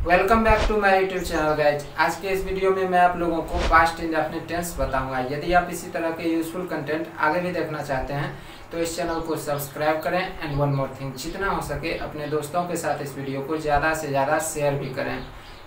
Welcome back to my YouTube channel guys. आज के इस वीडियो में मैं आप लोगों को पास्ट इंडेफिनिट टेंस बताऊंगा। यदि आप इसी तरह के यूजफुल कंटेंट आगे भी देखना चाहते हैं तो इस चैनल को सब्सक्राइब करें एंड वन मोर थिंग, जितना हो सके अपने दोस्तों के साथ इस वीडियो को ज़्यादा से ज़्यादा शेयर भी करें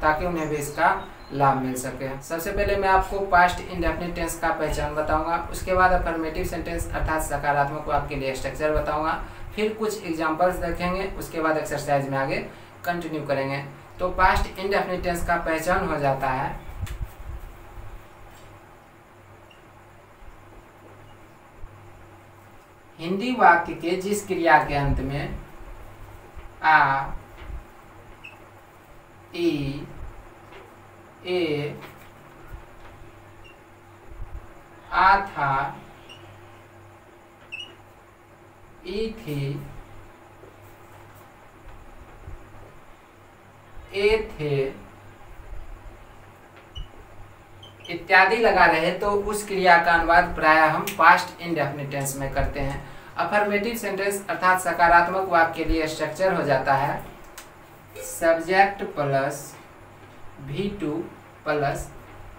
ताकि उन्हें भी इसका लाभ मिल सके। सबसे पहले मैं आपको पास्ट इंडेफिनिट टेंस का पहचान बताऊंगा, उसके बाद अफर्मेटिव सेंटेंस अर्थात सकारात्मक वाक्य के लिए स्ट्रक्चर बताऊंगा, फिर कुछ एग्जांपल्स देखेंगे, उसके बाद एक्सरसाइज में आगे कंटिन्यू करेंगे। तो पास्ट इंडेफिनिट टेंस का पहचान हो जाता है हिंदी वाक्य के जिस क्रिया के अंत में आ, ई, ए, आ था, ई थी, ए थे इत्यादि लगा रहे तो उस क्रिया का अनुवाद प्रायः हम पास्ट इंडेफिनिट टेंस में करते हैं। अफर्मेटिव सेंटेंस अर्थात सकारात्मक वाक्य के लिए स्ट्रक्चर हो जाता है subject plus V2 plus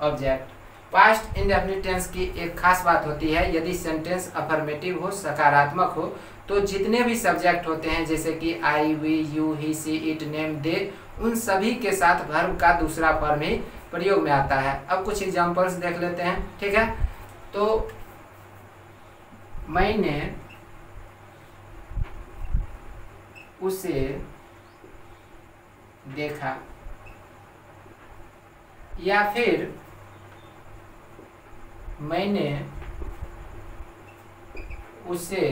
object. Past indefinite tense की एक खास बात होती है, यदि सेंटेंस अफर्मेटिव हो, सकारात्मक हो, तो जितने भी सब्जेक्ट होते हैं जैसे कि I, we, you, he, she, it, name, they, उन सभी के साथ वर्ब का दूसरा फॉर्म ही प्रयोग में आता है। अब कुछ एग्जांपल्स देख लेते हैं, ठीक है। तो मैंने उसे देखा, या फिर मैंने उसे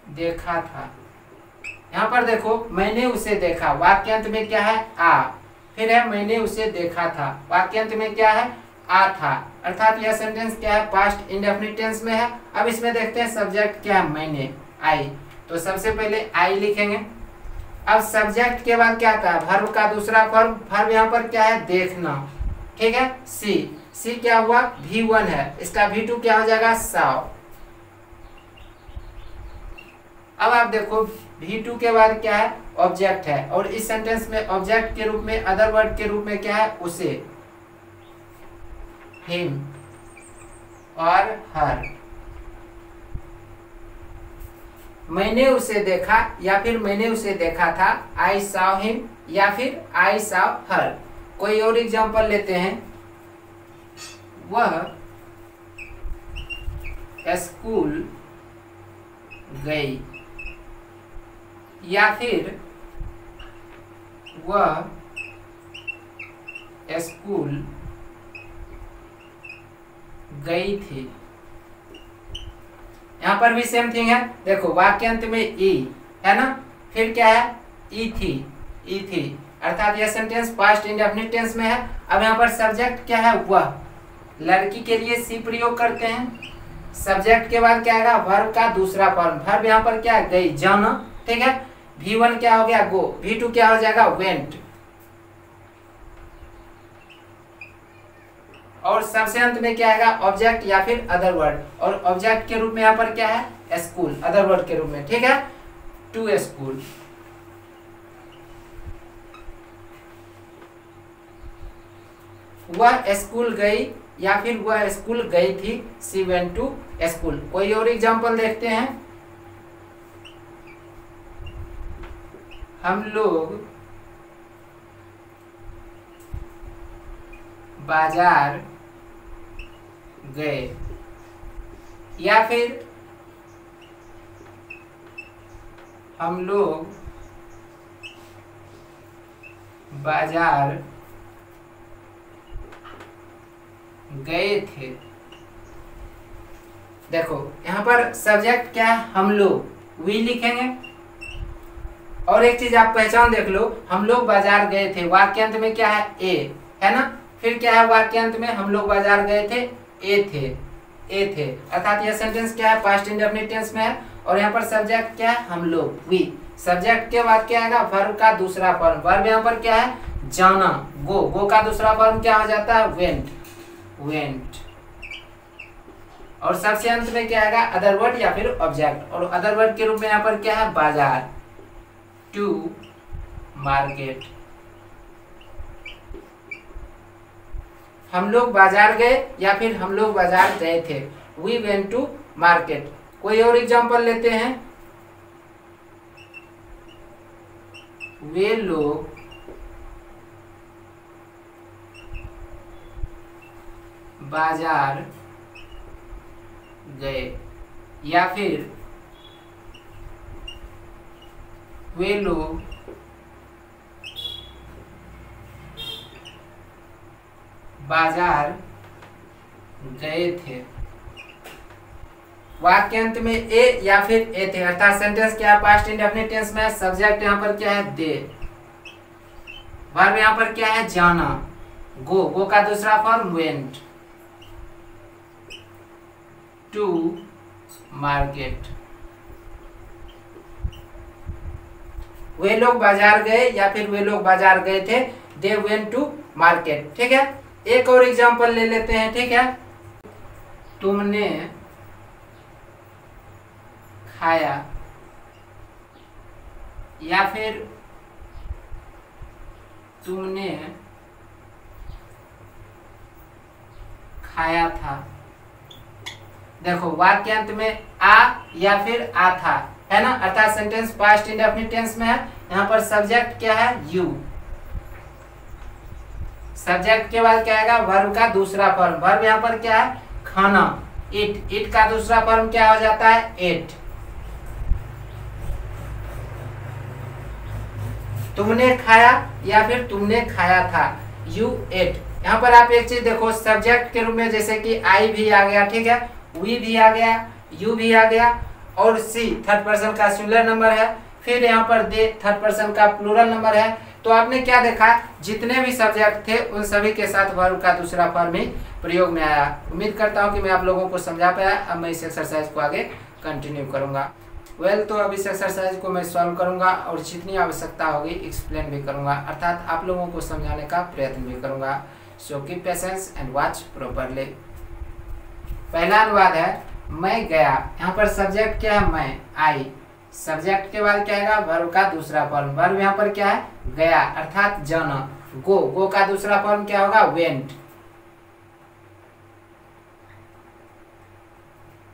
देखा था। यहाँ पर देखो, मैंने उसे देखा, वाक्यांत में क्या है? आ। फिर है मैंने उसे देखा था, वाक्यांत में क्या है? आ था। अर्थात यह सेंटेंस क्या है? पास्ट इंडेफिनिट टेंस में है। अब इसमें देखते हैं सब्जेक्ट क्या है? मैंने, आई। तो सबसे पहले आई लिखेंगे। अब सब्जेक्ट के बाद क्या आता है? वर्ब का दूसरा फॉर्म। वर्ब यहाँ पर क्या है? देखना, ठीक है। सी, सी क्या हुआ? V1 है, इसका V2 क्या हो जाएगा? साव। अब आप देखो V2 के बाद क्या है? ऑब्जेक्ट है, और इस सेंटेंस में ऑब्जेक्ट के रूप में, अदर वर्ड के रूप में क्या है? उसे, हिम और हर। मैंने उसे देखा या फिर मैंने उसे देखा था, आई saw हिम, या फिर आई saw हर। कोई और एग्जांपल लेते हैं, वह स्कूल गई, या फिर वह स्कूल गई थी। यहाँ पर भी सेम थिंग है। देखो वाक्यांत में ई है ना, फिर क्या है? ई थी, ई थी। अर्थात यह सेंटेंस पास्ट इंडेफिनिट टेंस में है। अब यहाँ पर सब्जेक्ट क्या है? वह। लड़की के लिए सी प्रयोग करते हैं। सब्जेक्ट के बाद क्या आएगा? वर्ब का दूसरा फॉर्म। वर्ब यहाँ पर क्या है? गई, जाना, ठीक है। V1 क्या हो गया? गो। V2 क्या हो जाएगा? वेंट। और सबसे अंत में क्या आएगा? ऑब्जेक्ट या फिर अदर वर्ड, और ऑब्जेक्ट के रूप में यहाँ पर क्या है? स्कूल, अदर वर्ड के रूप में, ठीक है। To school. वह स्कूल गई या फिर वह स्कूल गई थी, सी वेंट टू स्कूल। कोई और एग्जांपल देखते हैं। हम लोग बाजार गए, या फिर हम लोग बाजार गए थे। देखो यहाँ पर सब्जेक्ट क्या है? हम लोग, वी लिखेंगे। और एक चीज आप पहचान देख लो, हम लोग बाजार गए थे, वाक्यांत में क्या है? ए है ना। फिर क्या है वाक्यांत में? हम लोग बाजार गए थे, ए थे, ए थे। अर्थात यह सेंटेंस क्या है? पास्ट इंडेफिनिट टेंस में है। और यहाँ पर सब्जेक्ट क्या है? हम लोग, वी। सब्जेक्ट के बाद क्या आएगा? वर्ब का दूसरा फॉर्म। वर्ब यहाँ पर क्या है? जाना, गो। गो का दूसरा फॉर्म क्या हो जाता है? Went, went. और सबसे अंत में क्या आएगा? अदर वर्ड या फिर ऑब्जेक्ट, और अदर वर्ड के रूप में यहाँ पर क्या है? बाजार। To market. हम लोग बाजार गए या फिर हम लोग बाजार गए थे। We went to market. कोई और एग्जांपल लेते हैं। वे लोग बाजार गए, या फिर वे लोग बाजार गए थे। वाक्यांत में ए या फिर ए थे, अर्थात सेंटेंस क्या है, पास्ट इंडेफिनिट टेंस में। सब्जेक्ट यहाँ पर क्या है, दे। वर्ब यहाँ पर क्या है, जाना, गो। गो का दूसरा फॉर्म वेंट टू मार्केट। वे लोग बाजार गए या फिर वे लोग बाजार गए थे। They went to market. ठीक है, एक और एग्जांपल ले लेते हैं। ठीक है, तुमने खाया, या फिर तुमने खाया था। देखो वाक्यांत में आ या फिर आ था, है ना, अर्थात सेंटेंस पास्ट इंडेफिनिट टेंस में है। यहाँ पर सब्जेक्ट क्या है, यू। सब्जेक्ट के बाद क्या आएगा, वर्ब का दूसरा फॉर्म। वर्ब यहाँ पर क्या है, खाना, इट। इट का दूसरा फॉर्म क्या हो जाता है, एट। तुमने खाया या फिर तुमने खाया था, यू एट। यहाँ पर आप एक चीज देखो, सब्जेक्ट के रूप में जैसे कि आई भी आ गया, ठीक है, वी भी आ गया, यू भी आ गया, और सी थर्ड पर्सन का सिंगुलर नंबर है, फिर यहाँ पर दे थर्ड पर्सन का प्लूरल नंबर है। तो आपने क्या देखा, जितने भी सब्जेक्ट थे उन सभी के साथ वर्ब का दूसरा फॉर्म ही प्रयोग में आया। उम्मीद करता हूँ कि मैं आप लोगों को समझा पाया। अब मैं इस एक्सरसाइज को आगे कंटिन्यू करूँगा। तो अब इस एक्सरसाइज को मैं सॉल्व करूँगा और जितनी आवश्यकता होगी एक्सप्लेन भी करूँगा, अर्थात आप लोगों को समझाने का प्रयत्न भी करूँगा। So keep patience and watch properly. पहला अनुवाद है, मैं गया। यहाँ पर सब्जेक्ट क्या है, मैं, आई। सब्जेक्ट के बाद क्या आएगा, वर्ब का दूसरा फॉर्म। वर्ब यहाँ पर क्या है, गया, अर्थात जाना, गो। गो का दूसरा फॉर्म क्या होगा, वेंट।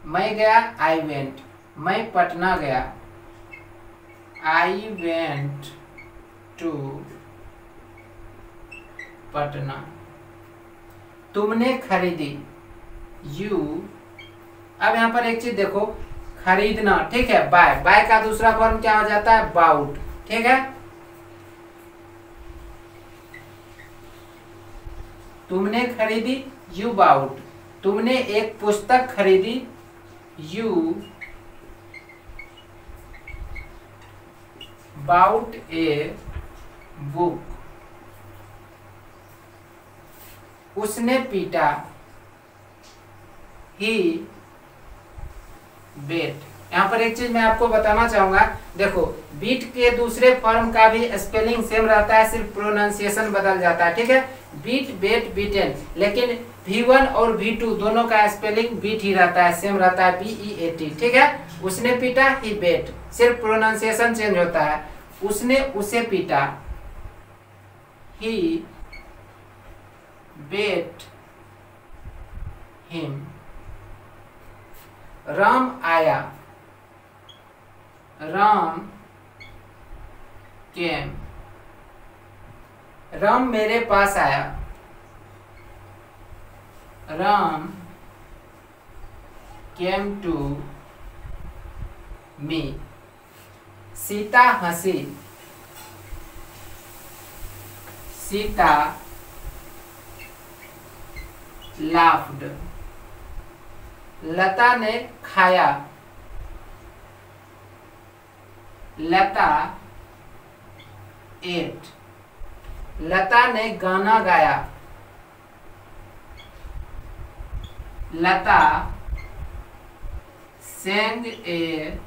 मैं गया, आई वेंट। मैं पटना गया, आई वेंट टू पटना। तुमने खरीदी, यू। अब यहाँ पर एक चीज देखो, खरीदना, ठीक है, बाय। बाय का दूसरा फॉर्म क्या हो जाता है, बाउट। ठीक है, तुमने खरीदी, यू बाउट। तुमने एक पुस्तक खरीदी, यू बाउट ए बुक। उसने पीटा, ही बेट। यहाँ पर एक चीज मैं आपको बताना चाहूंगा, देखो बीट के दूसरे फॉर्म का भी स्पेलिंग सेम रहता है, सिर्फ प्रोनाउंसिएशन बदल जाता है। ठीक है, बीट, बेट, बीटेन, लेकिन V1 और V2 दोनों का स्पेलिंग बीट ही रहता है, सेम रहता है, BEAT। ठीक है, उसने पीटा, ही बेट, सिर्फ प्रोनाउंसिएशन चेंज होता है। उसने उसे पीटा, ही बेट हिम। राम आया, राम केम। राम मेरे पास आया, Ram came to me. Sita हंसी, सीता लाफ्ड। लता ने खाया, लता एट। लता ने गाना गाया, लता sang ए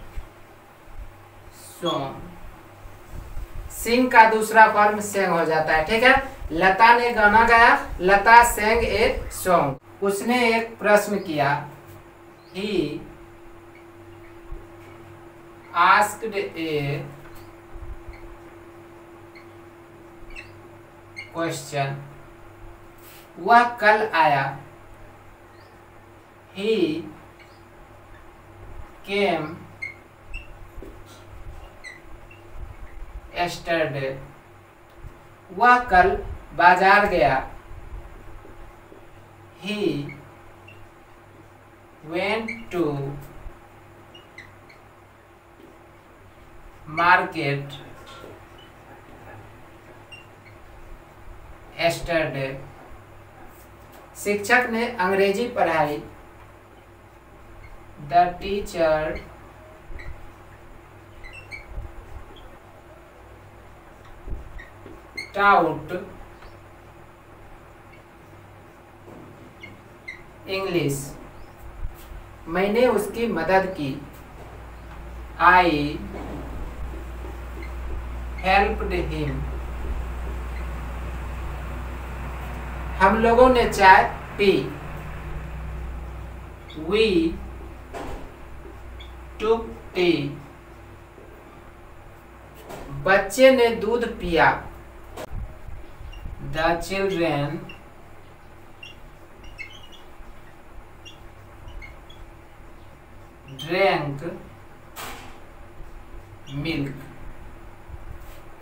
सॉन्ग। सिंग का दूसरा फॉर्म सेंग हो जाता है। ठीक है, लता ने गाना गाया, लता sang ए सॉन्ग। उसने एक प्रश्न किया, he asked a क्वेश्चन, वह कल आया। ही केम yesterday। वह कल बाजार गया। He went to market yesterday। शिक्षक ने अंग्रेजी पढ़ाई। The teacher taught English। मैंने उसकी मदद की। I helped him। हम लोगों ने चाय पी। We took tea। बच्चे ने दूध पिया। The children drank milk।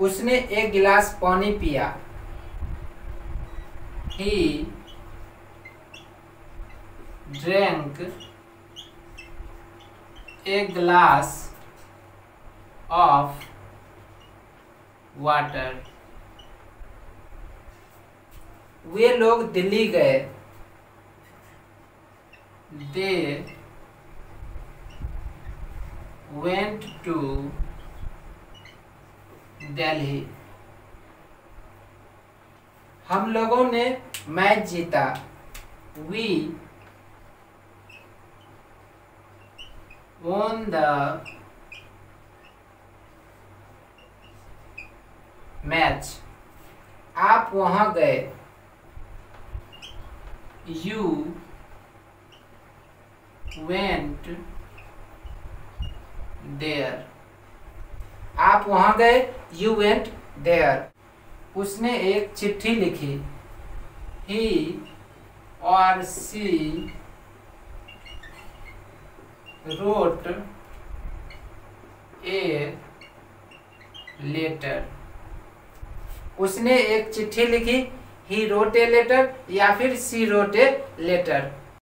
उसने एक गिलास पानी पिया। He drank a glass of water। वे लोग दिल्ली गए। They went to Delhi। हम लोगों ने मैच जीता। We won the match. आप वहां गए। You went there। आप वहां गए। You went there। उसने एक चिट्ठी लिखी। He or she wrote a letter। उसने एक चिट्ठी लिखी। He wrote a letter या फिर she wrote a letter।